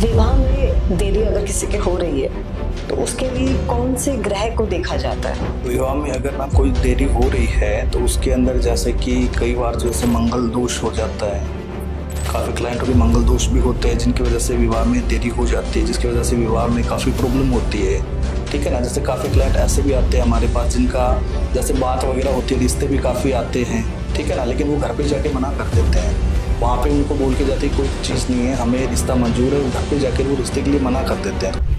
विवाह में देरी अगर किसी के हो रही है तो उसके लिए कौन से ग्रह को देखा जाता है? विवाह में अगर ना कोई देरी हो रही है तो उसके अंदर जैसे कि कई बार जैसे मंगल दोष हो जाता है। काफ़ी क्लाइंटों के मंगल दोष भी होते हैं जिनकी वजह से विवाह में देरी हो जाती है, जिसकी वजह से विवाह में काफ़ी प्रॉब्लम होती है। ठीक है ना। जैसे काफ़ी क्लाइंट ऐसे भी आते हैं हमारे पास जिनका जैसे बात वगैरह होती है, रिश्ते भी काफ़ी आते हैं। ठीक है ना। लेकिन वो घर पे जाके मना कर देते हैं। वहाँ पे उनको बोल के जाते हैं कोई चीज़ नहीं है, हमें रिश्ता मंजूर है। वो घर पे जाके वो रिश्ते के लिए मना कर देते हैं।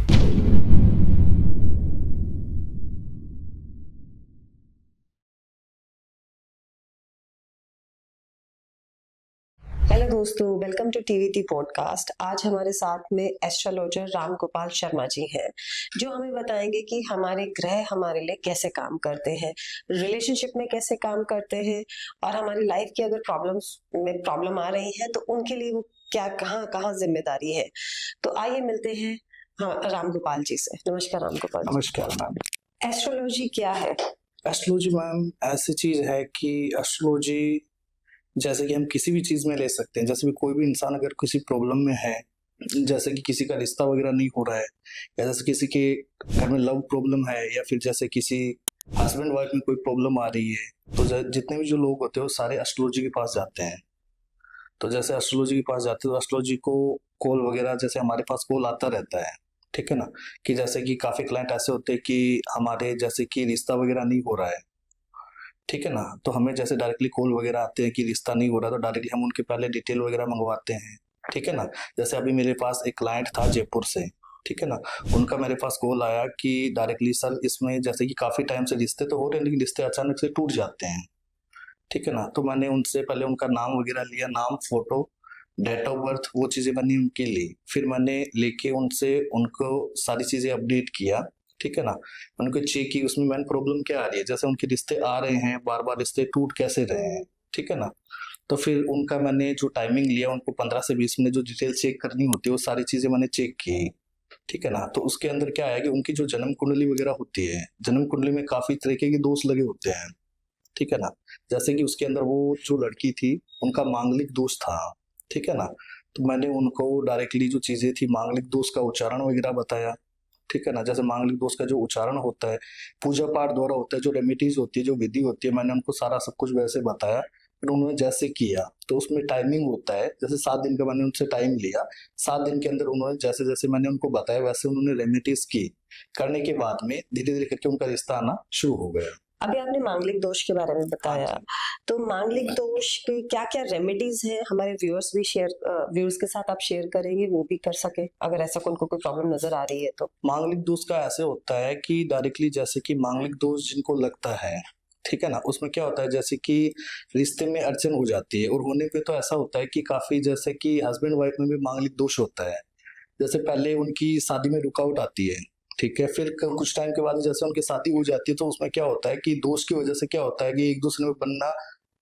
हेलो दोस्तों, वेलकम टू टीवीटी पॉडकास्ट। आज हमारे साथ में एस्ट्रोलॉजर राम गोपाल शर्मा जी हैं, जो हमें बताएंगे कि हमारे ग्रह हमारे लिए कैसे काम करते हैं, रिलेशनशिप में कैसे काम करते हैं, और हमारी लाइफ की अगर प्रॉब्लम आ रही है तो उनके लिए वो क्या कहाँ कहाँ जिम्मेदारी है। तो आइए मिलते हैं राम गोपाल जी से। नमस्कार राम गोपाल जी। नमस्कार मैम। एस्ट्रोलॉजी क्या है? एस्ट्रोलॉजी मैम ऐसी चीज़ है कि एस्ट्रोलॉजी जैसे कि हम किसी भी चीज़ में ले सकते हैं। जैसे कि कोई भी इंसान अगर किसी प्रॉब्लम में है, जैसे कि किसी का रिश्ता वगैरह नहीं हो रहा है, या जैसे किसी के घर में लव प्रॉब्लम है, या फिर जैसे किसी हस्बैंड वाइफ में कोई प्रॉब्लम आ रही है, तो जितने भी जो लोग होते हैं वो सारे एस्ट्रोलॉजी के पास जाते हैं। तो जैसे एस्ट्रोलॉजी के पास जाते हैं तो एस्ट्रोलॉजी को कॉल वगैरह जैसे हमारे पास कॉल आता रहता है। ठीक है ना। कि जैसे कि काफ़ी क्लाइंट ऐसे होते हैं कि हमारे जैसे कि रिश्ता वगैरह नहीं हो रहा है। ठीक है ना। तो हमें जैसे डायरेक्टली कॉल वगैरह आते हैं कि रिश्ता नहीं हो रहा, तो डायरेक्टली हम उनके पहले डिटेल वगैरह मंगवाते हैं। ठीक है ना। जैसे अभी मेरे पास एक क्लाइंट था जयपुर से। ठीक है ना। उनका मेरे पास कॉल आया कि डायरेक्टली सर इसमें जैसे कि काफ़ी टाइम से रिश्ते तो हो रहे हैं लेकिन रिश्ते अचानक से टूट जाते हैं। ठीक है ना। तो मैंने उनसे पहले उनका नाम वगैरह लिया, नाम, फोटो, डेट ऑफ बर्थ, वो चीज़ें मैंने उनकी ली। फिर मैंने लेके उनसे उनको सारी चीज़ें अपडेट किया। ठीक है ना। उनको चेक की उसमें मैंने प्रॉब्लम क्या आ रही है, जैसे उनके रिश्ते आ रहे हैं बार बार, रिश्ते टूट कैसे रहे हैं। ठीक है ना। तो फिर उनका मैंने जो टाइमिंग लिया, उनको 15 से 20 मिनट जो डिटेल चेक करनी होती है वो सारी चीज़ें मैंने चेक की। ठीक है ना। तो उसके अंदर क्या है कि उनकी जो जन्म कुंडली वगैरह होती है, जन्म कुंडली में काफ़ी तरीके के दोष लगे होते हैं। ठीक है ना। जैसे कि उसके अंदर वो जो लड़की थी उनका मांगलिक दोष था। ठीक है ना। तो मैंने उनको डायरेक्टली जो चीजें थी मांगलिक दोष का उच्चारण वगैरह बताया। ठीक है ना। जैसे मांगलिक दोष का जो उच्चारण होता है पूजा पाठ द्वारा होता है, जो रेमेडीज होती है, जो विधि होती है, मैंने उनको सारा सब कुछ वैसे बताया। फिर उन्होंने जैसे किया तो उसमें टाइमिंग होता है, जैसे 7 दिन का मैंने उनसे टाइम लिया। 7 दिन के अंदर उन्होंने जैसे जैसे मैंने उनको बताया वैसे उन्होंने रेमेडीज की। करने के बाद में धीरे धीरे करके उनका रिश्ता आना शुरू हो गया। अभी आपने मांगलिक दोष के बारे में बताया, तो मांगलिक दोष पे क्या-क्या रेमेडीज हैं, हमारे व्यूअर्स के साथ आप शेयर करेंगे, वो भी कर सके अगर ऐसा उनको कोई प्रॉब्लम नजर आ रही है तो। मांगलिक दोष का ऐसे होता है कि डायरेक्टली जैसे कि मांगलिक दोष जिनको लगता है, ठीक है ना, उसमें क्या होता है जैसे कि रिश्ते में अड़चन हो जाती है, और होने पे तो ऐसा होता है कि काफी जैसे कि हस्बैंड वाइफ में भी मांगलिक दोष होता है। जैसे पहले उनकी शादी में रुकावट आती है। ठीक है। फिर कुछ टाइम के बाद जैसे उनकी शादी हो जाती है तो उसमें क्या होता है कि दोस्त की वजह से क्या होता है कि एक दूसरे में बनना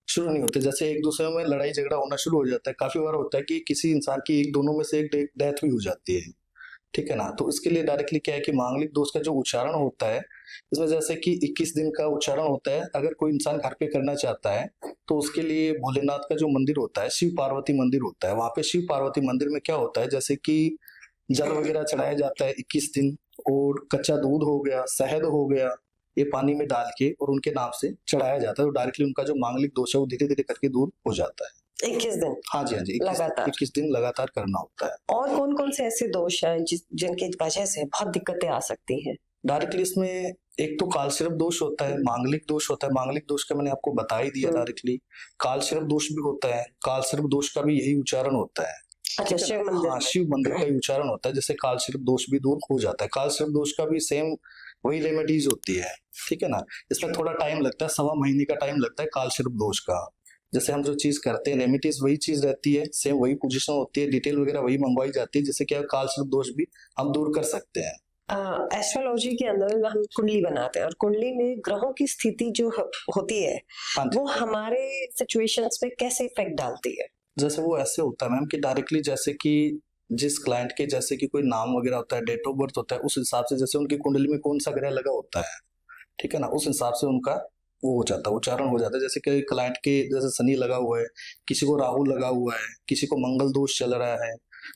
शुरू नहीं होते, जैसे एक दूसरे में लड़ाई झगड़ा होना शुरू हो जाता है। काफी बार होता है कि किसी इंसान की एक दोनों में से एक डेथ भी हो जाती है। ठीक है ना। तो इसके लिए डायरेक्टली क्या है कि मांगलिक दोष का जो उच्चारण होता है, इसमें जैसे कि 21 दिन का उच्चारण होता है। अगर कोई इंसान घर पे करना चाहता है तो उसके लिए भोलेनाथ का जो मंदिर होता है, शिव पार्वती मंदिर होता है, वहां पे शिव पार्वती मंदिर में क्या होता है जैसे कि जल वगैरह चढ़ाया जाता है 21 दिन, और कच्चा दूध हो गया, शहद हो गया, ये पानी में डाल के और उनके नाम से चढ़ाया जाता है, तो डायरेक्टली उनका जो मांगलिक दोष है वो धीरे धीरे करके दूर हो जाता है। 21 दिन? हाँ जी, हाँ जी, लगातार 21 दिन लगातार करना होता है। और कौन कौन से ऐसे दोष हैं जिनकी वजह से बहुत दिक्कतें आ सकती हैं? डायरेक्टली इसमें एक तो कालसर्प दोष होता है, मांगलिक दोष होता है। मांगलिक दोष का मैंने आपको बता ही दिया डायरेक्टली। कालसर्प दोष भी होता है, कालसर्प दोष का भी यही उच्चारण होता है। अच्छा, शिव मंदिर हाँ, में? शिव मंदिर का ही उच्चारण होता है, जिससे कालसर्प दोष भी दूर हो जाता है। कालसर्प दोष का भी सेम वही रेमेडीज होती है। ठीक है ना। इसमें थोड़ा टाइम लगता है, 1.25 महीने का टाइम लगता है कालसर्प दोष का। जैसे हम जो चीज करते हैं रेमेडीज वही चीज रहती है, सेम वही पोजीशन होती है, डिटेल वगैरह वही मंगवाई जाती है, जिससे क्या कालसर्प दोष भी हम दूर कर सकते हैं। एस्ट्रोलॉजी के अंदर हम कुंडली बनाते हैं, और कुंडली में ग्रहों की स्थिति जो होती है वो हमारे सिचुएशंस पे कैसे इफेक्ट डालती है? जैसे वो ऐसे होता है मैम कि डायरेक्टली जैसे कि जिस क्लाइंट के जैसे कि कोई नाम वगैरह होता है, डेट ऑफ बर्थ होता है, उस हिसाब से जैसे उनकी कुंडली में कौन सा ग्रह लगा होता है, ठीक है ना, उस हिसाब से उनका वो हो जाता है, उच्चारण हो जाता है। जैसे कि क्लाइंट के जैसे शनि लगा हुआ है, किसी को राहु लगा हुआ है, किसी को मंगल दोष चल रहा है,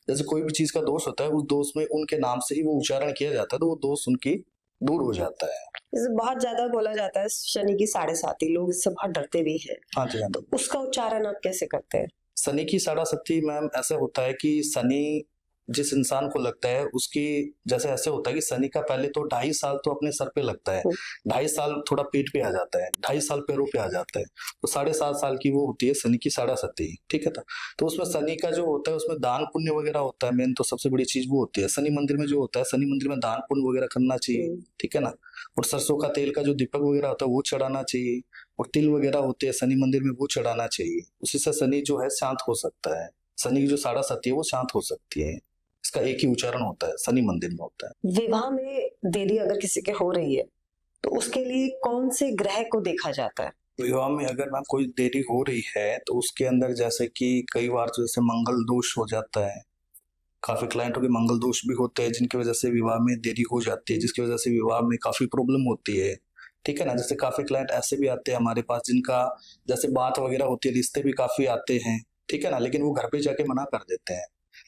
जैसे कोई भी चीज का दोष होता है, उस दोष में उनके नाम से ही वो उच्चारण किया जाता है, तो वो दोष उनकी दूर हो जाता है। जैसे बहुत ज्यादा बोला जाता है शनि की साढ़े साती, लोग इससे बहुत डरते भी हैं। हाँ जी, हाँ तो जी। उसका उच्चारण आप कैसे करते हैं? शनि की साढ़ासती मैम ऐसा होता है कि शनि जिस इंसान को लगता है उसकी, जैसे ऐसे होता है कि शनि का पहले तो 2.5 साल तो अपने सर पे लगता है, हम्म, 2.5 साल थोड़ा पेट पे आ जाता है, 2.5 साल पैरों पे आ जाता है, तो 7.5 साल की वो होती है शनि की साढ़ासती। ठीक है। तो उसमें शनि का जो होता है उसमें दान पुण्य वगैरह होता है, मेन तो सबसे बड़ी चीज वो होती है शनि मंदिर में जो होता है, शनि मंदिर में दान पुण्य वगैरह करना चाहिए। हम्म। ठीक है ना। और सरसों का तेल का जो दीपक वगैरह होता है वो चढ़ाना चाहिए, और तिल वगैरह होते हैं शनि मंदिर में वो चढ़ाना चाहिए। उसी से शनि जो है शांत हो सकता है, शनि की जो साढ़ासती है वो शांत हो सकती है। इसका एक ही उच्चारण होता है, शनि मंदिर में होता है। विवाह में देरी अगर किसी के हो रही है तो उसके लिए कौन से ग्रह को देखा जाता है? विवाह में अगर मैम कोई देरी हो रही है तो उसके अंदर जैसे कि कई बार जैसे मंगल दोष हो जाता है, काफी क्लाइंटों के मंगल दोष भी होते हैं जिनकी वजह से विवाह में देरी हो जाती है, जिसकी वजह से विवाह में काफी प्रॉब्लम होती है। ठीक है ना। जैसे काफी क्लाइंट ऐसे भी आते हैं हमारे पास जिनका जैसे बात वगैरह होती है, रिश्ते भी काफी आते हैं। ठीक है ना। लेकिन वो घर पे जाके मना कर देते हैं,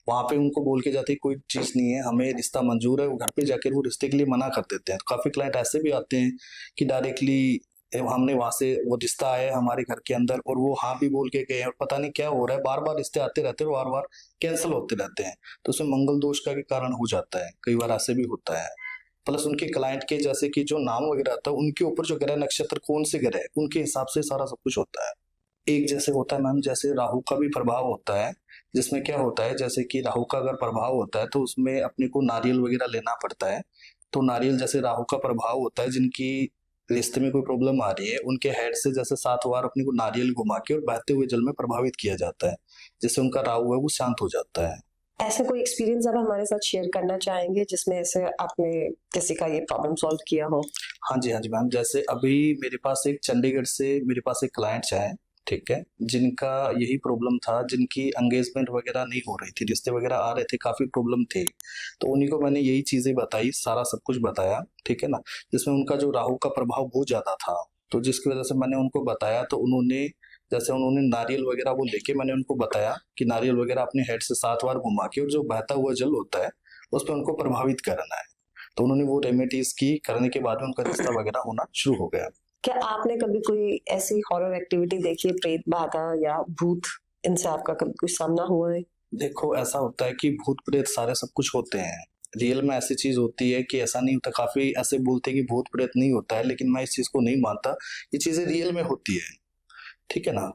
वहां पे उनको बोल के जाते हैं कोई चीज नहीं है, हमें रिश्ता मंजूर है, वो घर पे जाकर वो रिश्ते के लिए मना कर देते हैं। तो काफी क्लाइंट ऐसे भी आते हैं कि डायरेक्टली हमने वहां से वो रिश्ता आया है हमारे घर के अंदर और वो हाँ भी बोल के गए हैं, और पता नहीं क्या हो रहा है, बार बार रिश्ते आते रहते हैं, बार बार कैंसिल होते रहते हैं। तो उसमें मंगल दोष का भी कारण हो जाता है, कई बार ऐसे भी होता है। प्लस उनके क्लाइंट के जैसे कि जो नाम वगैरह आता है उनके ऊपर जो ग्रह नक्षत्र कौन से ग्रह है उनके हिसाब से सारा सब कुछ होता है। एक जैसे होता है मैम, जैसे राहु का भी प्रभाव होता है, जिसमें क्या होता है जैसे कि राहु का अगर प्रभाव होता है तो उसमें अपने को नारियल वगैरह लेना पड़ता है। तो नारियल जैसे राहु का प्रभाव होता है, जिनकी रिश्ते में कोई प्रॉब्लम आ रही है उनके हेड से जैसे 7 बार अपने को नारियल घुमा के और बहते हुए जल में प्रभावित किया जाता है, जिससे उनका राहु है वो शांत हो जाता है। ऐसा कोई एक्सपीरियंस आप हमारे साथ शेयर करना चाहेंगे जिसमें ऐसे आपने किसी का ये प्रॉब्लम सॉल्व किया हो? हाँ जी, हाँ जी मैम। जैसे अभी मेरे पास एक चंडीगढ़ से मेरे पास एक क्लाइंट आए, ठीक है, जिनका यही प्रॉब्लम था, जिनकी एंगेजमेंट वगैरह नहीं हो रही थी, रिश्ते वगैरह आ रहे थे, काफी प्रॉब्लम थे। तो उन्हीं को मैंने यही चीजें बताई, सारा सब कुछ बताया। ठीक है ना। जिसमें उनका जो राहु का प्रभाव बहुत ज्यादा था, तो जिसकी वजह से मैंने उनको बताया, तो उन्होंने जैसे उन्होंने नारियल वगैरह वो लेके, मैंने उनको बताया कि नारियल वगैरह अपने हेड से 7 बार घुमा के और जो बहता हुआ जल होता है उस पर उनको प्रभावित करना है। तो उन्होंने वो रेमेडीज की, करने के बाद में उनका रिश्ता वगैरह होना शुरू हो गया। क्या आपने कभी कोई ऐसी हॉरर एक्टिविटी देखी है, प्रेत बाधा या भूत, इनसे आपका कभी कुछ सामना हुआ है? देखो ऐसा होता है कि भूत प्रेत सारे सब कुछ होते हैं, रियल में ऐसी चीज होती है कि ऐसा नहीं होता। काफी ऐसे बोलते हैं कि भूत प्रेत नहीं होता है, लेकिन मैं इस चीज को नहीं मानता, ये चीजें रियल में होती है। ठीक है ना।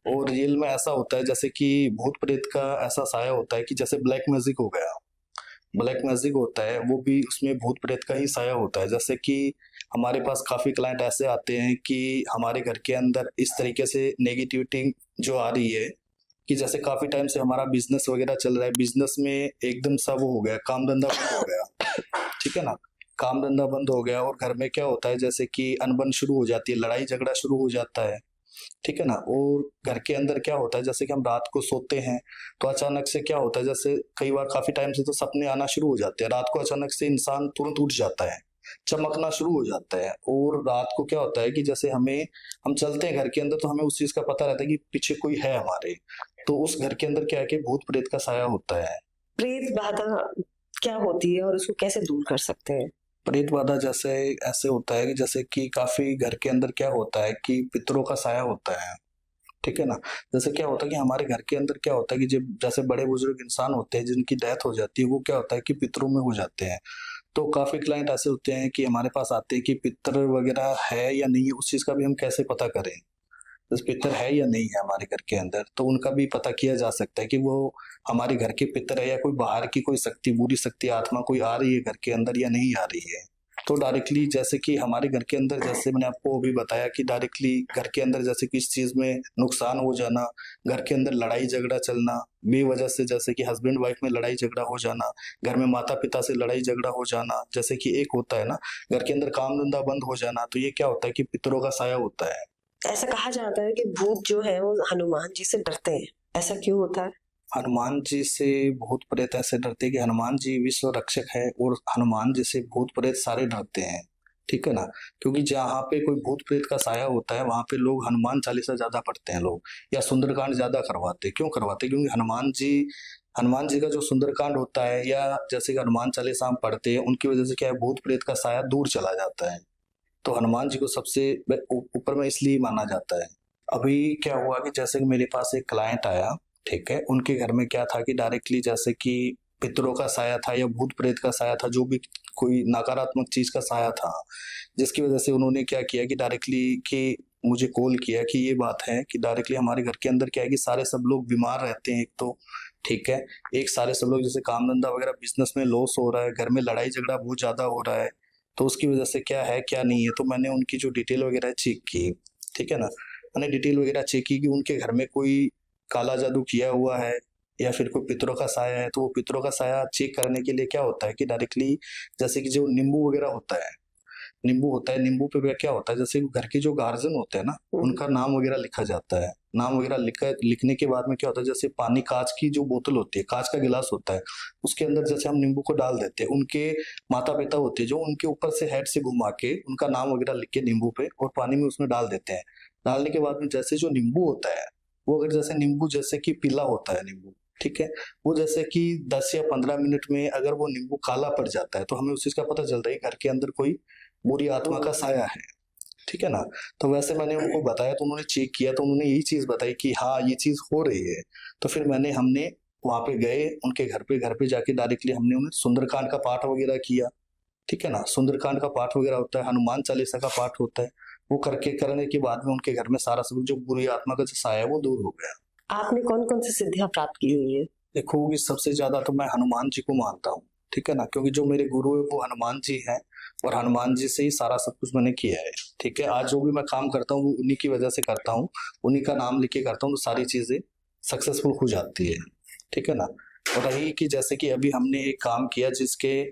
और रियल में ऐसा होता है जैसे कि भूत प्रेत का ऐसा साया होता है कि जैसे ब्लैक मैजिक हो गया, ब्लैक मैजिक होता है वो भी उसमें भूत प्रेत का ही साया होता है। जैसे कि हमारे पास काफी क्लाइंट ऐसे आते हैं कि हमारे घर के अंदर इस तरीके से नेगेटिविटी जो आ रही है कि जैसे काफी टाइम से हमारा बिजनेस वगैरह चल रहा है, बिजनेस में एकदम सब हो गया, काम धंधा बंद हो गया। ठीक है ना। काम धंधा बंद हो गया और घर में क्या होता है जैसे कि अनबन शुरू हो जाती है, लड़ाई झगड़ा शुरू हो जाता है। ठीक है ना। और घर के अंदर क्या होता है जैसे कि हम रात को सोते हैं तो अचानक से क्या होता है, जैसे कई बार काफी टाइम से तो सपने आना शुरू हो जाते हैं, रात को अचानक से इंसान तुरंत उठ जाता है, चमकना शुरू हो जाता है। और रात को क्या होता है कि जैसे हम चलते हैं घर के अंदर तो हमें उस चीज का पता रहता है कि पीछे कोई है हमारे, तो उस घर के अंदर क्या है कि भूत प्रेत का साया होता है। प्रेत बाधा क्या होती है और उसको कैसे दूर कर सकते हैं? प्रेत बाधा जैसे ऐसे होता है कि जैसे कि काफी घर के अंदर क्या होता है कि पितरों का साया होता है। ठीक है ना। जैसे क्या होता है कि हमारे घर के अंदर क्या होता है कि जब जैसे बड़े बुजुर्ग इंसान होते हैं जिनकी डेथ हो जाती है, वो क्या होता है कि पितरों में हो जाते हैं। तो काफी क्लाइंट ऐसे होते हैं कि हमारे पास आते हैं कि पितर वगैरह है या नहीं है, उस चीज का भी हम कैसे पता करें, जैसे पितर है या नहीं है हमारे घर के अंदर, तो उनका भी पता किया जा सकता है कि वो हमारे घर के पितर है या कोई बाहर की कोई शक्ति, बुरी शक्ति, आत्मा कोई आ रही है घर के अंदर या नहीं आ रही है। तो डायरेक्टली जैसे कि हमारे घर के अंदर, जैसे मैंने आपको अभी बताया कि डायरेक्टली घर के अंदर जैसे किस चीज में नुकसान हो जाना, घर के अंदर लड़ाई झगड़ा चलना बेवजह से, जैसे कि हस्बैंड वाइफ में लड़ाई झगड़ा हो जाना, घर में माता पिता से लड़ाई झगड़ा हो जाना, जैसे कि एक होता है ना घर के अंदर काम धंधा बंद हो जाना, तो ये क्या होता है कि पितरों का साया होता है। ऐसा कहा जाता है कि भूत जो है वो हनुमान जी से डरते हैं, ऐसा क्यों होता है? हनुमान जी से भूत प्रेत ऐसे डरते हैं कि हनुमान जी विश्व रक्षक है और हनुमान जी से भूत प्रेत सारे डरते हैं। ठीक है ना। क्योंकि जहाँ पे कोई भूत प्रेत का साया होता है वहां पे लोग हनुमान चालीसा ज्यादा पढ़ते हैं लोग, या सुंदरकांड ज्यादा करवाते हैं। क्यों करवाते हैं? क्योंकि हनुमान जी हनुमान जी का जो सुंदरकांड होता है या जैसे कि हनुमान चालीसा हम पढ़ते हैं, उनकी वजह से क्या है, भूत प्रेत का साया दूर चला जाता है। तो हनुमान जी को सबसे ऊपर में इसलिए माना जाता है। अभी क्या हुआ कि जैसे कि मेरे पास एक क्लाइंट आया, ठीक है, उनके घर में क्या था कि डायरेक्टली जैसे कि पितरों का साया था या भूत प्रेत का साया था, जो भी कोई नकारात्मक चीज का साया था, जिसकी वजह से उन्होंने क्या किया कि डायरेक्टली कि मुझे कॉल किया कि ये बात है कि डायरेक्टली हमारे घर के अंदर क्या है कि सारे सब लोग बीमार रहते हैं एक तो, ठीक है, एक सारे सब लोग जैसे काम धंधा वगैरह बिजनेस में लॉस हो रहा है, घर में लड़ाई झगड़ा बहुत ज्यादा हो रहा है। तो उसकी वजह से क्या है क्या नहीं है, तो मैंने उनकी जो डिटेल वगैरह चेक की, ठीक है ना, मैंने डिटेल वगैरह चेक की कि उनके घर में कोई काला जादू किया हुआ है या फिर कोई पितरों का साया है। तो वो पितरों का साया चेक करने के लिए क्या होता है कि डायरेक्टली जैसे कि जो नींबू वगैरह होता है, नींबू होता है, नींबू पे क्या होता है, जैसे घर के जो गार्जियन होते हैं ना, उनका नाम वगैरह लिखा जाता है। नाम वगैरह लिखने के बाद में क्या होता है, जैसे पानी, कांच की जो बोतल होती है, कांच का गिलास होता है, उसके अंदर जैसे हम नींबू को डाल देते हैं, उनके माता पिता होते हैं जो उनके ऊपर से हेड से घुमा के उनका नाम वगैरह लिख के नींबू पे और पानी में उसमें डाल देते हैं। डालने के बाद में जैसे जो नींबू होता है, वो अगर जैसे नींबू जैसे कि पीला होता है नींबू, ठीक है, वो जैसे कि 10 या 15 मिनट में अगर वो नींबू काला पड़ जाता है, तो हमें उस चीज का पता चलता है कि घर के अंदर कोई बुरी आत्मा का साया है, ठीक है ना। तो वैसे मैंने उनको बताया, तो उन्होंने चेक किया, तो उन्होंने यही चीज बताई कि हाँ ये चीज हो रही है। तो फिर हमने वहां पे गए उनके घर पे जाके डायरेक्टली हमने उन्हें सुंदरकांड का पाठ वगैरह किया, ठीक है ना। सुंदरकांड का पाठ वगैरह होता है, हनुमान चालीसा का पाठ होता है, वो करने के बाद में उनके घर में सारा सब जो बुरी आत्मा का जो साया है वो दूर हो गया। आपने कौन-कौन सी सिद्धियाँ प्राप्त की हुई है? देखो कि सबसे ज्यादा तो मैं हनुमान जी को मानता हूँ, ठीक है ना, क्योंकि जो मेरे गुरु है वो हनुमान जी हैं और हनुमान जी से ही सारा सब कुछ मैंने किया है, ठीक है। आज जो भी मैं काम करता हूँ वो उन्हीं की वजह से करता हूँ, उन्हीं का नाम लेके करता हूँ, तो सारी चीजें सक्सेसफुल हो जाती है, ठीक है ना। और रही कि जैसे कि अभी हमने एक काम किया जिसके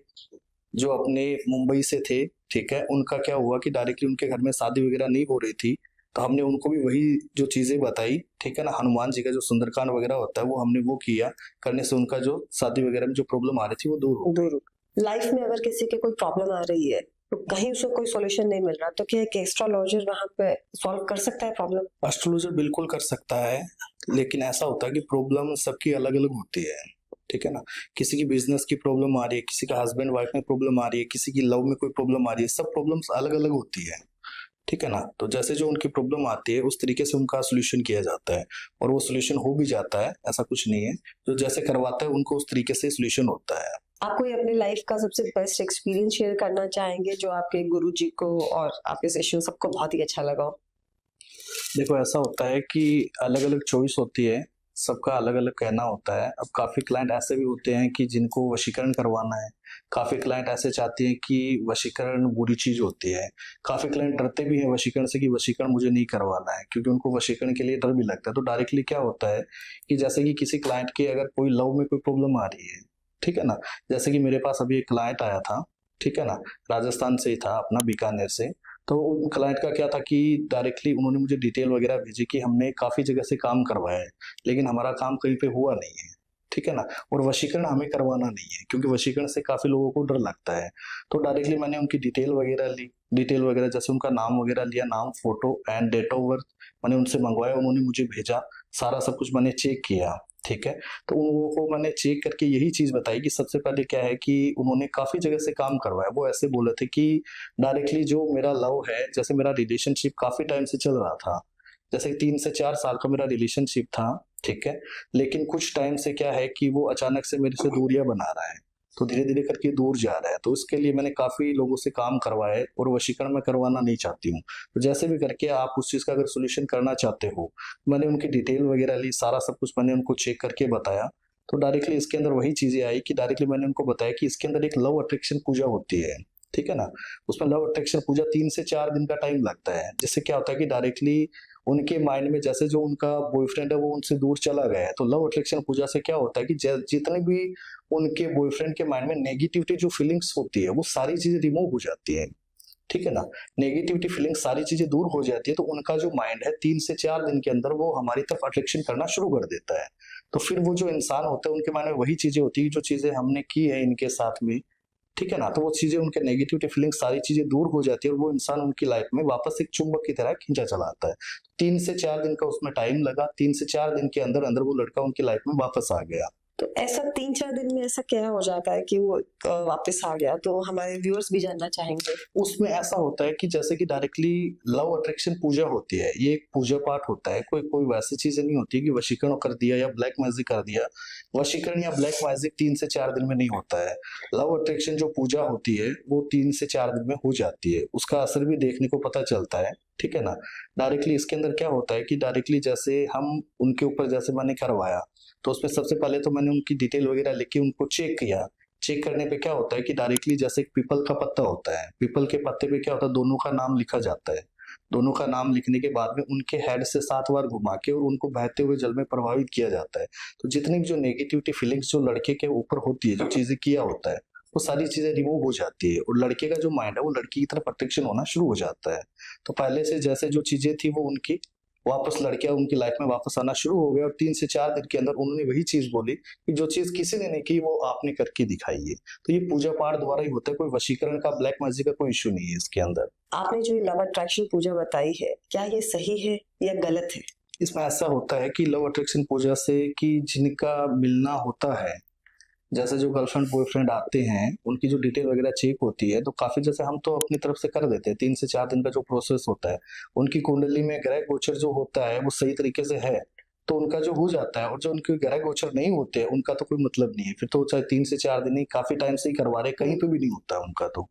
जो अपने मुंबई से थे, ठीक है, उनका क्या हुआ कि डायरेक्टली उनके घर में शादी वगैरह नहीं हो रही थी, तो हमने उनको भी वही जो चीजें बताई, ठीक है ना, हनुमान जी का जो सुंदरकांड वगैरह होता है वो हमने वो किया, करने से उनका जो शादी वगैरह में जो प्रॉब्लम आ रही थी वो दूर हो गई। लाइफ में अगर किसी के कोई प्रॉब्लम आ रही है, तो कहीं उसे कोई सॉल्यूशन नहीं मिल रहा, तो क्या एक एस्ट्रोलॉजर वहाँ पे सॉल्व कर सकता है प्रॉब्लम? एस्ट्रोलॉजर बिल्कुल कर सकता है, लेकिन ऐसा होता है कि प्रॉब्लम सबकी अलग अलग होती है, ठीक है ना। किसी की बिजनेस की प्रॉब्लम आ रही है, किसी का हस्बैंड वाइफ में प्रॉब्लम आ रही है, किसी की लव में कोई प्रॉब्लम आ रही है, सब प्रॉब्लम्स अलग अलग होती है, ठीक है ना। तो जैसे जो उनकी प्रॉब्लम आती है उस तरीके से उनका सोल्यूशन किया जाता है और वो सोल्यूशन हो भी जाता है, ऐसा कुछ नहीं है, जो जैसे करवाता है उनको उस तरीके से सोल्यूशन होता है। आप कोई अपनी लाइफ का सबसे बेस्ट एक्सपीरियंस शेयर करना चाहेंगे जो आपके गुरुजी को और आपके शिष्यों सबको बहुत ही अच्छा लगा हो? देखो ऐसा होता है कि अलग अलग चॉइस होती है, सबका अलग अलग कहना होता है। अब काफी क्लाइंट ऐसे भी होते हैं कि जिनको वशीकरण करवाना है, काफी क्लाइंट ऐसे चाहते हैं कि वशीकरण बुरी चीज होती है, काफी क्लाइंट डरते भी हैं वशीकरण से कि वशीकरण मुझे नहीं करवाना है, क्योंकि उनको वशीकरण के लिए डर भी लगता है। तो डायरेक्टली क्या होता है कि जैसे कि किसी क्लाइंट के अगर कोई लव में कोई प्रॉब्लम आ रही है, ठीक है ना, जैसे कि मेरे पास अभी एक क्लाइंट आया था, ठीक है ना, राजस्थान से ही था, अपना बीकानेर से। तो उन क्लाइंट का क्या था कि डायरेक्टली उन्होंने मुझे डिटेल वगैरह भेजी कि हमने काफी जगह से काम करवाया है, लेकिन हमारा काम कहीं पे हुआ नहीं है, ठीक है ना, और वशीकरण हमें करवाना नहीं है क्योंकि वशीकरण से काफी लोगों को डर लगता है। तो डायरेक्टली मैंने उनकी डिटेल वगैरह ली, डिटेल वगैरह जैसे उनका नाम वगैरह लिया, नाम, photo and date of birth मैंने उनसे मंगवाया, उन्होंने मुझे भेजा, सारा सब कुछ मैंने चेक किया, ठीक है। तो उन लोगों को मैंने चेक करके यही चीज बताई कि सबसे पहले क्या है कि उन्होंने काफी जगह से काम करवाया, वो ऐसे बोले थे कि डायरेक्टली जो मेरा लव है, जैसे मेरा रिलेशनशिप काफी टाइम से चल रहा था, जैसे 3 से 4 साल का मेरा रिलेशनशिप था, ठीक है, लेकिन कुछ टाइम से क्या है कि वो अचानक से मेरे से दूरियां बना रहा है, तो धीरे धीरे करके दूर जा रहा है। तो इसके लिए मैंने काफी लोगों से काम करवाए और वशीकरण मैं करवाना नहीं चाहती हूँ। तो जैसे भी करके आप उस चीज का अगर सोल्यूशन करना चाहते हो, मैंने उनकी डिटेल वगैरह ली, सारा सब कुछ मैंने उनको चेक करके बताया। तो डायरेक्टली इसके अंदर वही चीजें आई कि डायरेक्टली मैंने उनको बताया कि इसके अंदर एक लव अट्रैक्शन पूजा होती है, ठीक है ना। उसमें लव अट्रैक्शन पूजा 3 से 4 दिन का टाइम लगता है, जिससे क्या होता है कि डायरेक्टली उनके माइंड में जैसे जो उनका बॉयफ्रेंड है वो उनसे दूर चला गया है, तो लव अट्रैक्शन पूजा से क्या होता है कि जितने भी उनके बॉयफ्रेंड के माइंड में नेगेटिविटी जो फीलिंग्स होती है वो सारी चीजें रिमूव हो जाती है, ठीक है ना। नेगेटिविटी फीलिंग सारी चीजें दूर हो जाती है, तो उनका जो माइंड है 3 से 4 दिन के अंदर वो हमारी तरफ अट्रैक्शन करना शुरू कर देता है। तो फिर वो जो इंसान होता है उनके माइंड में वही चीजें होती है जो चीजें हमने की है इनके साथ में, ठीक है ना। तो वो चीजें उनके नेगेटिविटी फीलिंग सारी चीजें दूर हो जाती है और वो इंसान उनकी लाइफ में वापस एक चुंबक की तरह खींचा चला आता है। 3 से 4 दिन का उसमें टाइम लगा, 3 से 4 दिन के अंदर अंदर वो लड़का उनकी लाइफ में वापस आ गया। तो ऐसा 3-4 दिन में ऐसा क्या हो जाता है कि वो वापस आ गया? तो हमारे व्यूअर्स भी जानना चाहेंगे। उसमें ऐसा होता है कि जैसे कि डायरेक्टली लव अट्रैक्शन पूजा होती है, ये एक पूजा पाठ होता है, कोई कोई वैसी चीज़ें नहीं होती है कि वशीकरण कर दिया या ब्लैक मैजिक कर दिया। वशीकरण या ब्लैक मैजिक 3 से 4 दिन में नहीं होता है। लव अट्रैक्शन जो पूजा होती है, वो 3 से 4 दिन में हो जाती है। उसका असर भी देखने को पता चलता है, ठीक है ना? डायरेक्टली इसके अंदर क्या होता है कि डायरेक्टली जैसे हम उनके ऊपर जैसे मैंने करवाया, तो उसमें सबसे पहले तो मैंने उनकी डिटेल वगैरह लिख के उनको चेक किया। चेक करने पे क्या होता है कि डायरेक्टली जैसे एक पीपल का पत्ता होता है, पीपल के पत्ते पे क्या होता है, दोनों का नाम लिखा जाता है। दोनों का नाम लिखने के बाद में उनके हेड से 7 बार घुमा के और उनको बहते हुए जल में प्रवाहित किया जाता है। तो जितनी भी जो नेगेटिविटी फीलिंग्स जो लड़के के ऊपर होती है, जो चीज़ें किया होता है, वो सारी चीज़ें रिमूव हो जाती है और लड़के का जो माइंड है, वो लड़की की तरफ अट्रैक्शन होना शुरू हो जाता है। तो पहले से जैसे जो चीज़ें थी वो उनकी वापस लड़कियाँ उनकी लाइफ में वापस आना शुरू हो गया और 3 से 4 दिन के अंदर उन्होंने वही चीज़ बोली कि जो चीज़ किसी ने नहीं की वो आपने करके दिखाई है। तो ये पूजा-पाठ द्वारा ही होता है, कोई वशीकरण का, ब्लैक मैजिक का कोई इश्यू नहीं है इसके अंदर। आपने जो ये लव अट्रैक्शन पूजा बताई है, क्या ये सही है या गलत है? इसमें ऐसा होता है कि लव अट्रैक्शन पूजा से कि जिनका मिलना होता है, जैसे जो गर्लफ्रेंड बॉयफ्रेंड आते हैं, उनकी जो डिटेल वगैरह चेक होती है, तो काफ़ी जैसे हम तो अपनी तरफ से कर देते हैं, 3 से 4 दिन का जो प्रोसेस होता है, उनकी कुंडली में ग्रह गोचर जो होता है, वो सही तरीके से है, तो उनका जो हो जाता है और जो उनके ग्रह गोचर नहीं होते हैं, उनका तो कोई मतलब नहीं है। फिर तो चाहे 3 से 4 दिन ही काफ़ी टाइम से ही करवा रहे, कहीं पे भी नहीं होता है उनका तो,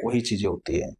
वही चीज़ें होती हैं।